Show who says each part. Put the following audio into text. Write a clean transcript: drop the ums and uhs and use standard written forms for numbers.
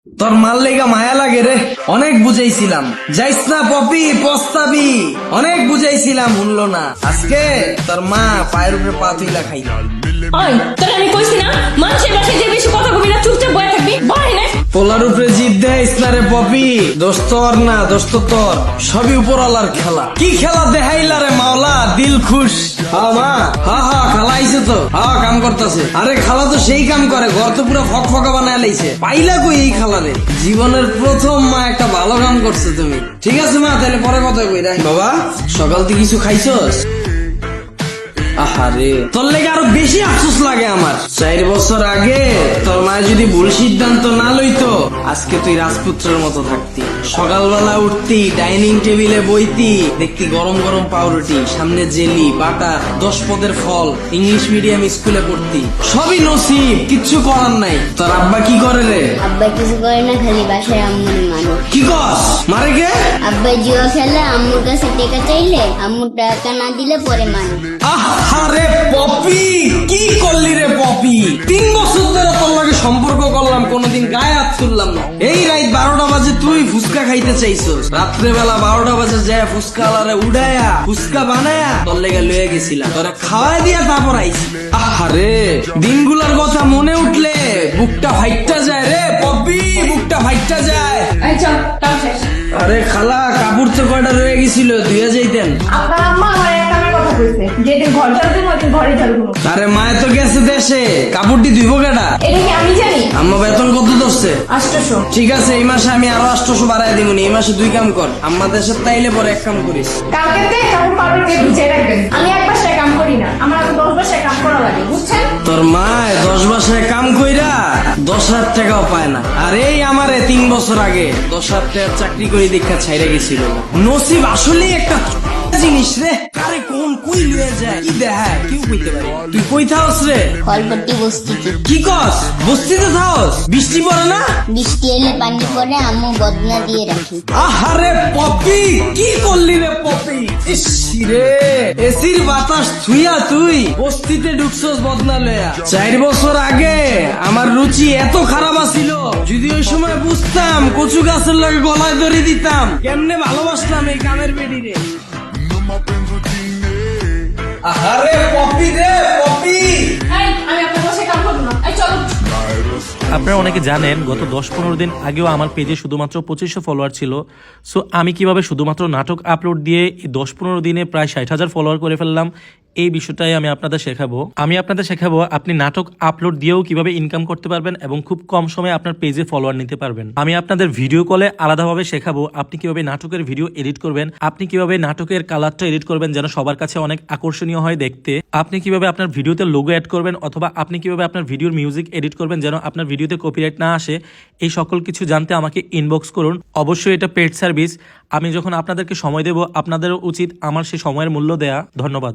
Speaker 1: তোর মাল লেগা মায়া লাগে রে, অনেক বুঝাইছিলাম যাইস না পপি পস্তাবি, অনেক বুঝাইছিলাম শুনলো না। আজকে তোর মা পায়ের উপরে পা তুইলা খাই।
Speaker 2: ওই তোর আমি কইছি না মানুষের বাসায় যে বেশি কথা কবি না, চুপচাপ বয়ে থাকবি, বয় না।
Speaker 1: পোলার উপরে জিদ দেখাইস না রে পপি, দোষ তোর না, দোষ তো তোর, সবই উপরওয়ালার খেলা। কি খেলা দেখাইলা রে মাওলা, দিল খুশ। হা মা, হা হা খালা আইছে তো, হা কাম করতেছে। আরে খালা তো সেই কাম করে, ঘর তো পুরো ফকফকা বানায় লাইছে। পাইলা কই এই খালা রে? জীবনের প্রথম মা একটা ভালো কাম করছে তুমি। ঠিক আছে মা, তাহলে পরে কথা কই রাখ। বাবা সকাল থেকে কিছু খাইছস? আহারে তোর লেগে আরো বেশি আফসোস লাগে আমার। 4 বছর আগে তোর মা যদি ভুল সিদ্ধান্ত না লইতো, আজকে তুই রাজপুত্রের মতো থাকতি। সকালবেলা উঠতি, ডাইনিং টেবিলে বইতি, দেখতি গরম গরম পাউরুটি, সামনে জেলি বাটার, 10 পদের ফল, ইংলিশ মিডিয়াম স্কুলে পড়তি। সবই নসিব, কিচ্ছু করার নাই। তোর আব্বা কি করে রে?
Speaker 3: আব্বাই কিছু করে না, খালি বাসায় আম্মুর মানুষ।
Speaker 1: কি কস? মারে কে?
Speaker 3: আব্বাই জুয়া খেলে, আম্মুর কাছে টাকা চাইলে আম্মুর টাকা না দিলে পরে মানুষ।
Speaker 1: আরে পপি, কি করলি রে পপি? 3 বছর ধরে তোর লাগে সম্পর্ক করলাম, কোনোদিন গায়ে হাত তুললাম না। এই রাত 12টা বাজে তুই ফুচকা খাইতে চাইছস, রাত্রেবেলা 12টা বাজে যায় ফুচকা আলারে উড়ায়া ফুচকা বানায়া তোর লেগে লয়ে গেছিলাম, তোরা খাওয়াই দিয়া তারপর আইছি। আরে দিনগুলোর কথা মনে উঠলে বুকটা ফাইটটা যায় রে পপি, বুকটা ফাইটটা যায়।
Speaker 2: এই চল কাম শেষ।
Speaker 1: আরে খালা, কাপড় তো কয়টা রয়ে গেছিল, ধুয়ে যাইতেন।
Speaker 2: আপনার আম্মা আমার এক কামের কথা কইছে, যেদিন ঘর ঝাড়ু দিব ওইদিন ঘরে ঝাড়ু দিব।
Speaker 1: আরে মায়ে তো গেছে দেশে, কাপড়টি ধুইব কেডা?
Speaker 2: এটা কি আমি জানি?
Speaker 1: আম্মা বেতন কত ধরছে?
Speaker 2: 800।
Speaker 1: ঠিক আছে, এই মাসে আমি আরো 800 বাড়াই দিব। এই মাসে 2 কাম কর, আম্মা দেশে তাইলে পরে 1 কাম করিস।
Speaker 2: কালকে তে কাপড় পাউডার দিয়ে ভিজিয়ে রাখবেন। আমি এক বাসায় কাম করি না, আমার আরো 10 বাসায় কাম করা লাগে, বুঝছেন?
Speaker 1: তোর মায় 10 বাসায় কাম কইরা 10,000 টাকাও পায় না। আর এই আমারে 3 বছর আগে 10,000 টাকার চাকরি করে দেখা ছাইরা গেছিল। নসিব আসলেই একটা জিনিস রে, কারে কোন কই লয়ে যায় কি দেখায় কেউ কইতে পারে। তুই কই থাকস রে?
Speaker 3: ফলপট্টি বস্তিতে।
Speaker 1: কি কস? বস্তিতে থাকস? বৃষ্টি পড়ে না?
Speaker 3: বৃষ্টি এলে পানি পরে, আম্মু বদনা দিয়ে রাখি।
Speaker 1: আহারে পপি, কি করলি রে পপি? ইস রে, এসির বাতাস থুইয়া তুই বস্তিতে ঢুকছস বদনা লয়া। 4 বছর আগে আমার রুচি এত খারাপ আছিল, যদি ওই সময় বুঝতাম কচু গাছের লগে গলায় ধরে দিতাম, কেমনে ভালোবাসতাম এই কামের বেডি রে। আহারে পপি রে পপি।
Speaker 2: এই আমি আপনার বাসায় কাম করব না, এই চলো।
Speaker 4: আপনারা অনেকে জানেন গত 10-15 দিন আগেও আমার পেজে শুধুমাত্র 2500 ফলোয়ার ছিল। সো আমি কিভাবে শুধুমাত্র নাটক আপলোড দিয়ে এই 10-15 দিনে প্রায় 60,000 ফলোয়ার করে ফেললাম, এই বিষয়টাই আমি আপনাদের শেখাবো। আপনি নাটক আপলোড দিয়েও কিভাবে ইনকাম করতে পারবেন এবং খুব কম সময়ে আপনার পেজে ফলোয়ার নিতে পারবেন। আমি আপনাদের ভিডিও কলে আলাদাভাবে শেখাবো আপনি কিভাবে নাটকের ভিডিও এডিট করবেন, আপনি কিভাবে নাটকের কালারটা এডিট করবেন যেন সবার কাছে অনেক আকর্ষণীয় হয় দেখতে, আপনি কিভাবে আপনার ভিডিওতে লোগো অ্যাড করবেন, অথবা আপনি কিভাবে আপনার ভিডিওর মিউজিক এডিট করবেন যেন আপনার ভিডিওতে কপিরাইট না আসে। এই সকল কিছু জানতে আমাকে ইনবক্স করুন। অবশ্যই এটা পেড সার্ভিস। আমি যখন আপনাদেরকে সময় দেব, আপনাদেরও উচিত আমার সেই সময়ের মূল্য দেয়া। ধন্যবাদ।